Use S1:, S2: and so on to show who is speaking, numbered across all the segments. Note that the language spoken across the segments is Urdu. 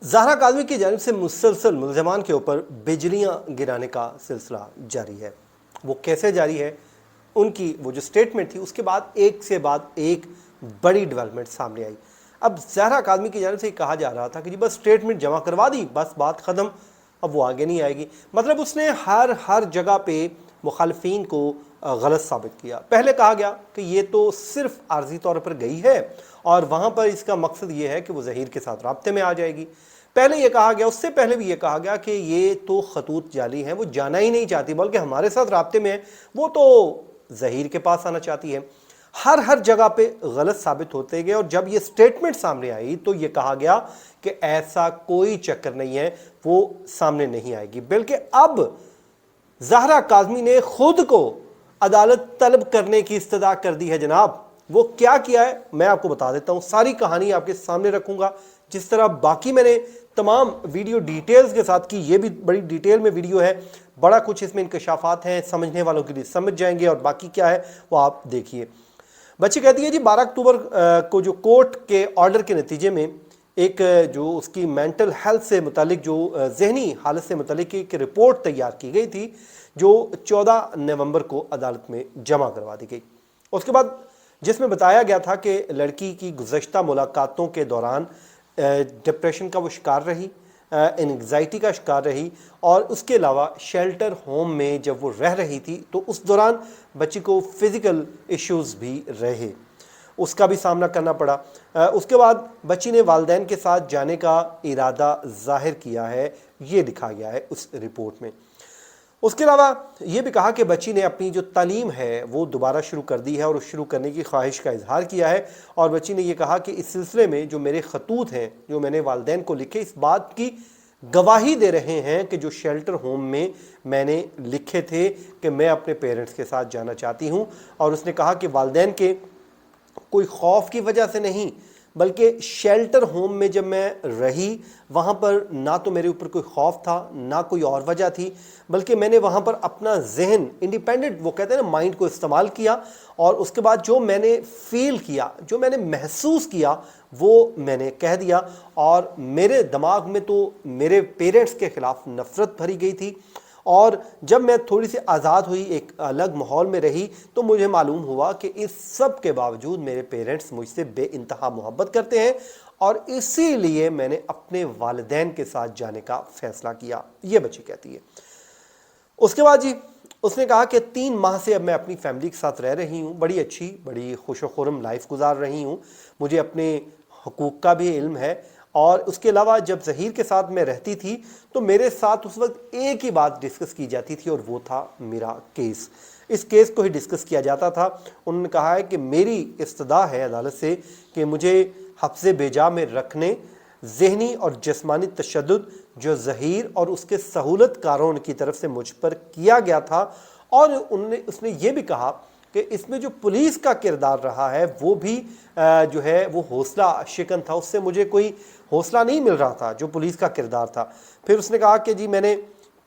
S1: زہرا کاظمی کی جانب سے مسلسل ملزمان کے اوپر بجلیاں گرانے کا سلسلہ جاری ہے۔ وہ کیسے جاری ہے؟ ان کی وہ جو سٹیٹمنٹ تھی اس کے بعد ایک سے بعد ایک بڑی ڈیولپمنٹ سامنے آئی۔ اب زہرا کاظمی کی جانب سے یہ کہا جا رہا تھا کہ جی بس سٹیٹمنٹ جمع کروا دی، بس بات ختم، اب وہ آگے نہیں آئے گی۔ مطلب اس نے ہر جگہ پہ مخالفین کو غلط ثابت کیا۔ پہلے کہا گیا کہ یہ تو صرف عارضی طور پر گئی ہے اور وہاں پر اس کا مقصد یہ ہے کہ وہ ظہیر کے ساتھ رابطے میں آ جائے گی۔ پہلے یہ کہا گیا، اس سے پہلے بھی یہ کہا گیا کہ یہ تو خطوط جعلی ہیں، وہ جانا ہی نہیں چاہتی بلکہ ہمارے ساتھ رابطے میں ہے، وہ تو ظہیر کے پاس آنا چاہتی ہے۔ ہر جگہ پہ غلط ثابت ہوتے گئے، اور جب یہ سٹیٹمنٹ سامنے آئی تو یہ کہا گیا کہ ایسا کوئی چکر نہیں ہے، وہ سامنے نہیں آئے گی، بلکہ اب زہرا کاظمی نے خود کو عدالت طلب کرنے کی استدعا کر دی ہے۔ جناب وہ کیا کیا ہے میں آپ کو بتا دیتا ہوں، ساری کہانی آپ کے سامنے رکھوں گا۔ جس طرح باقی میں نے تمام ویڈیو ڈیٹیلز کے ساتھ کی، یہ بھی بڑی ڈیٹیل میں ویڈیو ہے، بڑا کچھ اس میں انکشافات ہیں، سمجھنے والوں کے لیے سمجھ جائیں گے، اور باقی کیا ہے وہ آپ دیکھیے۔ بچی کہتی ہے جی 12 اکتوبر کو جو کورٹ کے آرڈر کے نتیجے میں ایک جو اس کی مینٹل ہیلتھ سے متعلق، جو ذہنی حالت سے متعلق ایک رپورٹ تیار کی گئی تھی، جو 14 نومبر کو عدالت میں جمع کروا دی گئی۔ اس کے بعد جس میں بتایا گیا تھا کہ لڑکی کی گزشتہ ملاقاتوں کے دوران ڈپریشن کا وہ شکار رہی، انگزائٹی کا شکار رہی، اور اس کے علاوہ شیلٹر ہوم میں جب وہ رہ رہی تھی تو اس دوران بچی کو فزیکل ایشوز بھی رہے، اس کا بھی سامنا کرنا پڑا۔ اس کے بعد بچی نے والدین کے ساتھ جانے کا ارادہ ظاہر کیا ہے، یہ لکھا گیا ہے اس رپورٹ میں۔ اس کے علاوہ یہ بھی کہا کہ بچی نے اپنی جو تعلیم ہے وہ دوبارہ شروع کر دی ہے اور شروع کرنے کی خواہش کا اظہار کیا ہے، اور بچی نے یہ کہا کہ اس سلسلے میں جو میرے خطوط ہیں جو میں نے والدین کو لکھے، اس بات کی گواہی دے رہے ہیں کہ جو شیلٹر ہوم میں نے لکھے تھے کہ میں اپنے پیرنٹس کے ساتھ جانا چاہتی ہوں۔ اور اس نے کہا کہ والدین کے کوئی خوف کی وجہ سے نہیں، بلکہ شیلٹر ہوم میں جب میں رہی وہاں پر نہ تو میرے اوپر کوئی خوف تھا نہ کوئی اور وجہ تھی، بلکہ میں نے وہاں پر اپنا ذہن انڈیپینڈنٹ، وہ کہتے ہیں نا، مائنڈ کو استعمال کیا، اور اس کے بعد جو میں نے فیل کیا، جو میں نے محسوس کیا، وہ میں نے کہہ دیا۔ اور میرے دماغ میں تو میرے پیرنٹس کے خلاف نفرت بھری گئی تھی، اور جب میں تھوڑی سی آزاد ہوئی، ایک الگ ماحول میں رہی، تو مجھے معلوم ہوا کہ اس سب کے باوجود میرے پیرنٹس مجھ سے بے انتہا محبت کرتے ہیں، اور اسی لیے میں نے اپنے والدین کے ساتھ جانے کا فیصلہ کیا، یہ بچی کہتی ہے۔ اس کے بعد جی اس نے کہا کہ 3 ماہ سے اب میں اپنی فیملی کے ساتھ رہ رہی ہوں، بڑی اچھی، بڑی خوش و خرم لائف گزار رہی ہوں، مجھے اپنے حقوق کا بھی علم ہے، اور اس کے علاوہ جب ظہیر کے ساتھ میں رہتی تھی تو میرے ساتھ اس وقت ایک ہی بات ڈسکس کی جاتی تھی، اور وہ تھا میرا کیس۔ اس کیس کو ہی ڈسکس کیا جاتا تھا۔ انہوں نے کہا ہے کہ میری استدعا ہے عدالت سے کہ مجھے حبس بے جا میں رکھنے، ذہنی اور جسمانی تشدد جو ظہیر اور اس کے سہولت کاروں کی طرف سے مجھ پر کیا گیا تھا، اور اس نے یہ بھی کہا کہ اس میں جو پولیس کا کردار رہا ہے وہ بھی جو ہے وہ حوصلہ شکن تھا، اس سے مجھے کوئی حوصلہ نہیں مل رہا تھا جو پولیس کا کردار تھا۔ پھر اس نے کہا کہ جی میں نے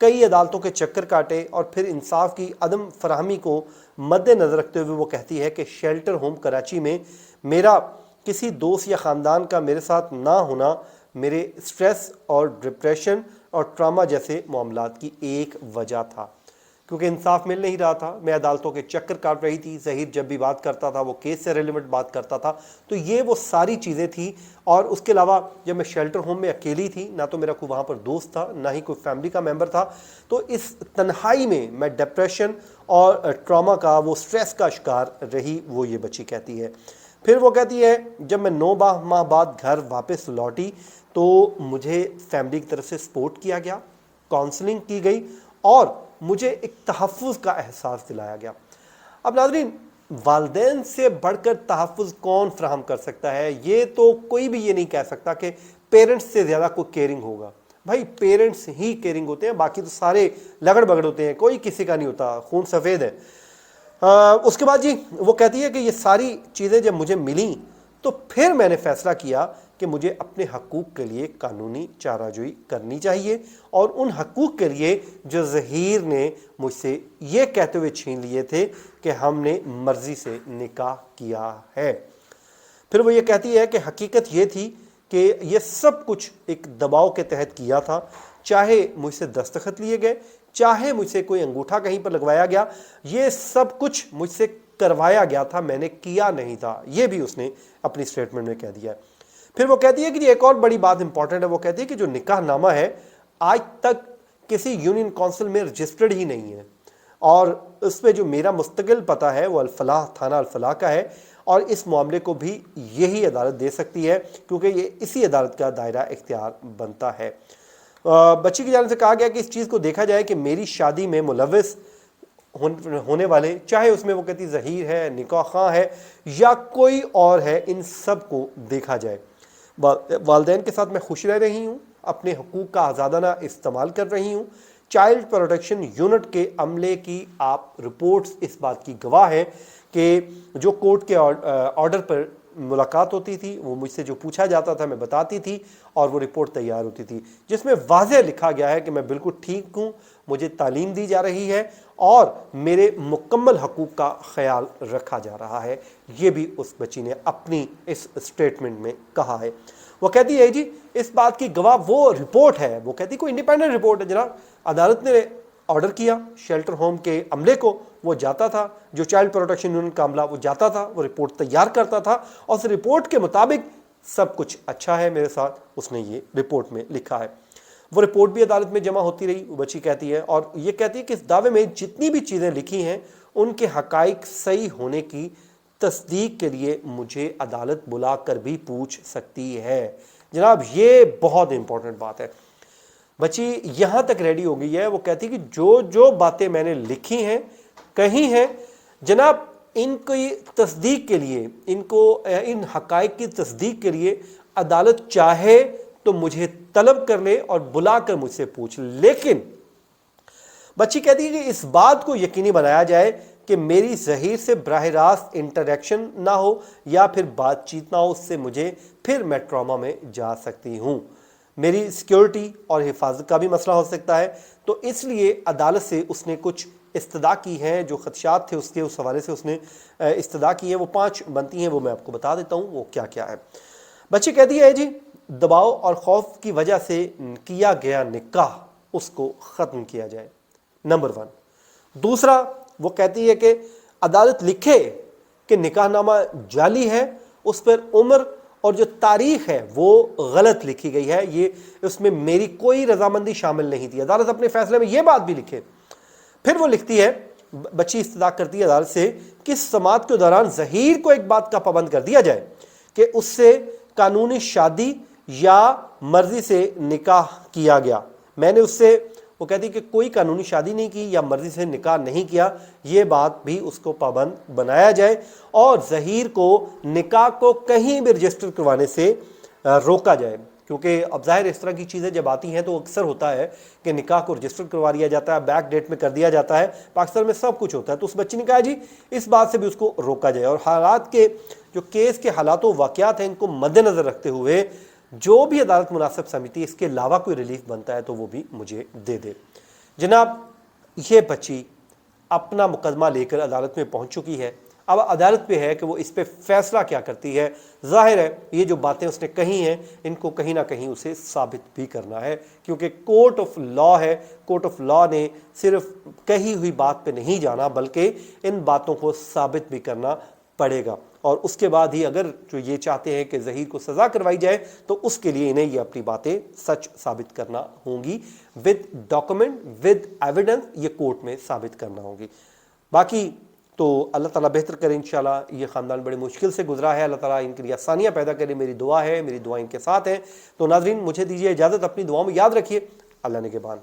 S1: کئی عدالتوں کے چکر کاٹے، اور پھر انصاف کی عدم فراہمی کو مد نظر رکھتے ہوئے وہ کہتی ہے کہ شیلٹر ہوم کراچی میں میرا کسی دوست یا خاندان کا میرے ساتھ نہ ہونا میرے سٹریس اور ڈپریشن اور ٹراما جیسے معاملات کی ایک وجہ تھا، کیونکہ انصاف مل نہیں رہا تھا، میں عدالتوں کے چکر کاٹ رہی تھی، ظہیر جب بھی بات کرتا تھا وہ کیس سے ریلیونٹ بات کرتا تھا، تو یہ وہ ساری چیزیں تھیں۔ اور اس کے علاوہ جب میں شیلٹر ہوم میں اکیلی تھی، نہ تو میرا کوئی وہاں پر دوست تھا نہ ہی کوئی فیملی کا ممبر تھا، تو اس تنہائی میں ڈپریشن اور ٹراما کا، وہ سٹریس کا شکار رہی، وہ یہ بچی کہتی ہے۔ پھر وہ کہتی ہے جب میں 9 ماہ بعد گھر واپس لوٹی تو مجھے فیملی کی طرف سے سپورٹ کیا گیا، کاؤنسلنگ کی گئی، اور مجھے ایک تحفظ کا احساس دلایا گیا۔ اب ناظرین، والدین سے بڑھ کر تحفظ کون فراہم کر سکتا ہے؟ یہ تو کوئی بھی یہ نہیں کہہ سکتا کہ پیرنٹس سے زیادہ کوئی کیئرنگ ہوگا۔ بھائی پیرنٹس ہی کیئرنگ ہوتے ہیں، باقی تو سارے لگڑ بگڑ ہوتے ہیں، کوئی کسی کا نہیں ہوتا، خون سفید ہے۔ اس کے بعد جی وہ کہتی ہے کہ یہ ساری چیزیں جب مجھے ملیں تو پھر میں نے فیصلہ کیا کہ مجھے اپنے حقوق کے لیے قانونی چارہ جوئی کرنی چاہیے، اور ان حقوق کے لیے جو ظہیر نے مجھ سے یہ کہتے ہوئے چھین لیے تھے کہ ہم نے مرضی سے نکاح کیا ہے۔ پھر وہ یہ کہتی ہے کہ حقیقت یہ تھی کہ یہ سب کچھ ایک دباؤ کے تحت کیا تھا، چاہے مجھ سے دستخط لیے گئے، چاہے مجھ سے کوئی انگوٹھا کہیں پر لگوایا گیا، یہ سب کچھ مجھ سے کروایا گیا تھا، میں نے کیا نہیں تھا. یہ بھی اس نے اپنی سٹیٹمنٹ میں کہہ دیا ہے. پھر وہ کہتی ہے کہ ایک اور بڑی بات امپورٹنٹ ہے، وہ کہتی ہے کہ جو نکاح نامہ ہے آج تک کسی یونین کونسل میں رجسٹرڈ ہی نہیں ہے، اور اس پہ جو میرا مستقل پتہ ہے وہ الفلاح، تھانہ الفلاح کا ہے، اور اس معاملے کو بھی یہی عدالت دے سکتی ہے کیونکہ یہ اسی عدالت کا دائرہ اختیار بنتا ہے. بچی کی جانب سے کہا گیا کہ اس چیز کو دیکھا جائے کہ میری شادی میں ملوث ہونے والے، چاہے اس میں وہ کہتی ظہیر ہے، نکاح خواں ہے یا کوئی اور ہے، ان سب کو دیکھا جائے. والدین کے ساتھ میں خوش رہ رہی ہوں، اپنے حقوق کا آزادانہ استعمال کر رہی ہوں. چائلڈ پروٹیکشن یونٹ کے عملے کی آپ رپورٹس اس بات کی گواہ ہے کہ جو کورٹ کے آرڈر پر ملاقات ہوتی تھی، وہ مجھ سے جو پوچھا جاتا تھا میں بتاتی تھی، اور وہ رپورٹ تیار ہوتی تھی جس میں واضح لکھا گیا ہے کہ میں بالکل ٹھیک ہوں، مجھے تعلیم دی جا رہی ہے اور میرے مکمل حقوق کا خیال رکھا جا رہا ہے. یہ بھی اس بچی نے اپنی اس سٹیٹمنٹ میں کہا ہے. وہ کہتی ہے جی اس بات کی گواہ وہ رپورٹ ہے، وہ کہتی کوئی انڈیپینڈنٹ رپورٹ ہے جناب، عدالت نے آرڈر کیا شیلٹر ہوم کے عملے کو، وہ جاتا تھا، جو چائلڈ پروٹیکشن یونٹ کا عملہ وہ جاتا تھا، وہ رپورٹ تیار کرتا تھا، اور اس رپورٹ کے مطابق سب کچھ اچھا ہے میرے ساتھ، اس نے یہ رپورٹ میں لکھا ہے. وہ رپورٹ بھی عدالت میں جمع ہوتی رہی، وہ بچی کہتی ہے، اور یہ کہتی ہے کہ اس دعوے میں جتنی بھی چیزیں لکھی ہیں ان کے حقائق صحیح ہونے کی تصدیق کے لیے مجھے عدالت بلا کر بھی پوچھ سکتی ہے. جناب یہ بہت امپورٹنٹ بات ہے. بچی یہاں تک ریڈی ہو گئی ہے، وہ کہتی کہ جو جو باتیں میں نے لکھی ہیں کہی ہیں جناب، ان کی تصدیق کے لیے، ان حقائق کی تصدیق کے لیے عدالت چاہے تو مجھے طلب کر لے اور بلا کر مجھ سے پوچھ. لیکن بچی کہتی ہے کہ اس بات کو یقینی بنایا جائے کہ میری ظہیر سے براہ راست انٹریکشن نہ ہو یا پھر بات چیت نہ ہو، اس سے مجھے پھر میں ٹراما میں جا سکتی ہوں، میری سیکیورٹی اور حفاظت کا بھی مسئلہ ہو سکتا ہے. تو اس لیے عدالت سے اس نے کچھ استدعا کی ہیں، جو خدشات تھے اس کے، اس حوالے سے اس نے استدعا کی ہے، وہ 5 بنتی ہیں، وہ میں آپ کو بتا دیتا ہوں وہ کیا کیا ہے. بچی کہتی ہے جی دباؤ اور خوف کی وجہ سے کیا گیا نکاح اس کو ختم کیا جائے، نمبر 1. دوسرا وہ کہتی ہے کہ عدالت لکھے کہ نکاح نامہ جعلی ہے، اس پر عمر اور جو تاریخ ہے وہ غلط لکھی گئی ہے، یہ اس میں میری کوئی رضامندی شامل نہیں تھی. عدالت اپنے فیصلے میں یہ بات بھی لکھے. پھر وہ لکھتی ہے، بچی استدعا کرتی ہے عدالت سے کہ سماعت کے دوران ظہیر کو ایک بات کا پابند کر دیا جائے کہ اس سے قانونی شادی یا مرضی سے نکاح کیا گیا. میں نے اس سے، وہ کہتی کہ کوئی قانونی شادی نہیں کی یا مرضی سے نکاح نہیں کیا، یہ بات بھی اس کو پابند بنایا جائے، اور ظہیر کو نکاح کو کہیں بھی رجسٹر کروانے سے روکا جائے. کیونکہ اب ظاہر اس طرح کی چیزیں جب آتی ہیں تو اکثر ہوتا ہے کہ نکاح کو رجسٹر کروا دیا جاتا ہے، بیک ڈیٹ میں کر دیا جاتا ہے، پاکستان میں سب کچھ ہوتا ہے. تو اس بچی نے کہا جی اس بات سے بھی اس کو روکا جائے، اور حالات کے جو کیس کے حالات و واقعات ہیں ان کو مد نظر رکھتے ہوئے جو بھی عدالت مناسب سمجھتی اس کے علاوہ کوئی ریلیف بنتا ہے تو وہ بھی مجھے دے دے. جناب یہ بچی اپنا مقدمہ لے کر عدالت میں پہنچ چکی ہے. اب عدالت پہ ہے کہ وہ اس پہ فیصلہ کیا کرتی ہے. ظاہر ہے یہ جو باتیں اس نے کہی ہیں ان کو کہیں نہ کہیں اسے ثابت بھی کرنا ہے، کیونکہ کورٹ آف لا ہے. کورٹ آف لا نے صرف کہی ہوئی بات پہ نہیں جانا بلکہ ان باتوں کو ثابت بھی کرنا پڑے گا، اور اس کے بعد ہی اگر جو یہ چاہتے ہیں کہ ظہیر کو سزا کروائی جائے تو اس کے لیے انہیں یہ اپنی باتیں سچ ثابت کرنا ہوں گی، ود ڈاکومنٹ ود ایویڈنس، یہ کورٹ میں ثابت کرنا ہوگی. باقی تو اللہ تعالیٰ بہتر کرے انشاءاللہ. یہ خاندان بڑے مشکل سے گزرا ہے، اللہ تعالیٰ ان کے لیے آسانیاں پیدا کرے، میری دعا ہے، میری دعا ان کے ساتھ ہیں. تو ناظرین مجھے دیجیے اجازت، اپنی دعاؤں میں یاد رکھیے. اللہ نگہبان.